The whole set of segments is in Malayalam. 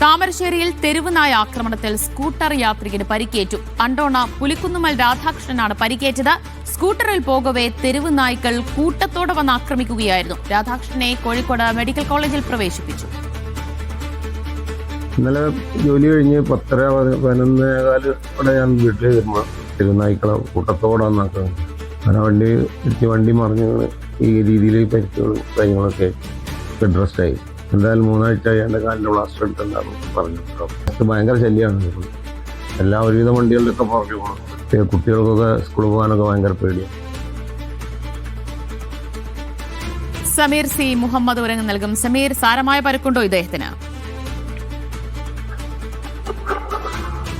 താമരശ്ശേരിയിൽ തെരുവ് നായ ആക്രമണത്തിൽ സ്കൂട്ടർ യാത്രികന് പരിക്കേറ്റു. അണ്ടോണ പുലിക്കുന്നുമൽ രാധാകൃഷ്ണനാണ് പരിക്കേറ്റത്. സ്കൂട്ടറിൽ പോകവെ തെരുവ് നായ്ക്കൾ കൂട്ടത്തോടെ വന്ന് ആക്രമിക്കുകയായിരുന്നു. രാധാകൃഷ്ണനെ കോഴിക്കോട് മെഡിക്കൽ കോളേജിൽ പ്രവേശിപ്പിച്ചു. ഇന്നലെ ജോലി കഴിഞ്ഞ് 10:11 ഞാൻ വീട്ടിൽ വരുമ്പോൾ തെരുവുനായ്ക്കളെ കൂട്ടത്തോടെ വന്നാക്കുന്നത്. അങ്ങനെ വണ്ടി മറിഞ്ഞ് ഈ രീതിയിൽ പരിക്കുകളും കാര്യങ്ങളൊക്കെ ബെഡ് റെസ്റ്റായി. എന്തായാലും 3 ആഴ്ചയായി എൻ്റെ കാലിൻ്റെ പ്ലാസ്റ്റർ എടുത്തുണ്ടാകും പറഞ്ഞു. ഭയങ്കര ശല്യമാണ്. ഒരുവിധം വണ്ടികളിലൊക്കെ പുറകെ പോകണം. കുട്ടികൾക്കൊക്കെ സ്കൂളിൽ പോകാനൊക്കെ ഭയങ്കര പേടിയാണ്. സമീർ സി മുഹമ്മദ് ഉരങ്ങ് നൽകും. സമീർ, സാരമായ പരുക്കുണ്ടോ ഇദ്ദേഹത്തിന്?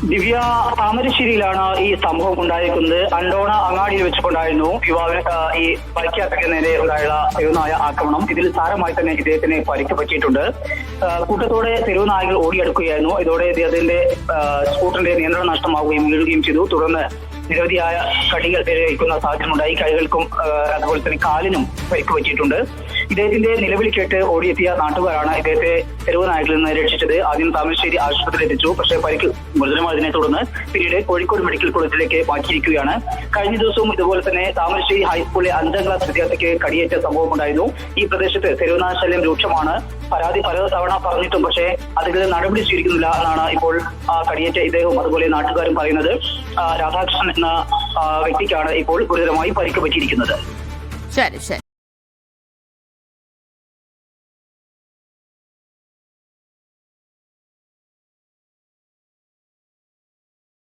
ദിവ്യ, താമരശ്ശേരിയിലാണ് ഈ സംഭവം ഉണ്ടായിരിക്കുന്നത്. അണ്ടോണ അങ്ങാടിയിൽ വെച്ചുകൊണ്ടായിരുന്നു യുവാവിന് ഈ ബൈക്ക് യാത്രയ്ക്ക് നേരെ ഉണ്ടായുള്ള തെരുവുനായ ആക്രമണം. ഇതിൽ സാരമായി തന്നെ ഇദ്ദേഹത്തിന് പരിക്ക് പറ്റിയിട്ടുണ്ട്. കൂട്ടത്തോടെ തെരുവുനായകൾ ഓടിയെടുക്കുകയായിരുന്നു. ഇതോടെ ഇദ്ദേഹത്തിന്റെ സ്കൂട്ടറിന്റെ നിയന്ത്രണം നഷ്ടമാവുകയും വീഴുകയും ചെയ്തു. തുടർന്ന് നിരവധിയായ കടികൾ ഏൽക്കുന്ന സാഹചര്യമുണ്ടായി. കൈകൾക്കും അതുപോലെ തന്നെ കാലിനും പരിക്ക് പറ്റിയിട്ടുണ്ട്. ഇദ്ദേഹത്തിന്റെ നിലവിളി കേട്ട് ഓടിയെത്തിയ നാട്ടുകാരാണ് ഇദ്ദേഹത്തെ തെരുവുനായകളിൽ നിന്ന് രക്ഷിച്ചത്. ആദ്യം താമരശ്ശേരി ആശുപത്രിയിൽ എത്തിച്ചു. പക്ഷേ പരിക്ക് ഗുരുതരമായതിനെ തുടർന്ന് പിന്നീട് കോഴിക്കോട് മെഡിക്കൽ കോളേജിലേക്ക് മാറ്റിയിരിക്കുകയാണ്. കഴിഞ്ഞ ദിവസവും ഇതുപോലെ തന്നെ താമരശ്ശേരി ഹൈസ്കൂളിലെ 5ാം ക്ലാസ് വിദ്യാർത്ഥിക്ക് കടിയേറ്റ സംഭവം ഉണ്ടായിരുന്നു. ഈ പ്രദേശത്ത് തെരുവുനായ ശല്യം രൂക്ഷമാണ്. പരാതി പല തവണ പറഞ്ഞിട്ടും പക്ഷേ അധികൃതർ നടപടി സ്വീകരിക്കുന്നില്ല എന്നാണ് ഇപ്പോൾ കടിയേറ്റ ഇദ്ദേഹവും അതുപോലെ നാട്ടുകാരും പറയുന്നത്. രാധാകൃഷ്ണൻ എന്ന വ്യക്തിക്കാണ് ഇപ്പോൾ ഗുരുതരമായി പരിക്ക് പറ്റിയിരിക്കുന്നത്. ശരി.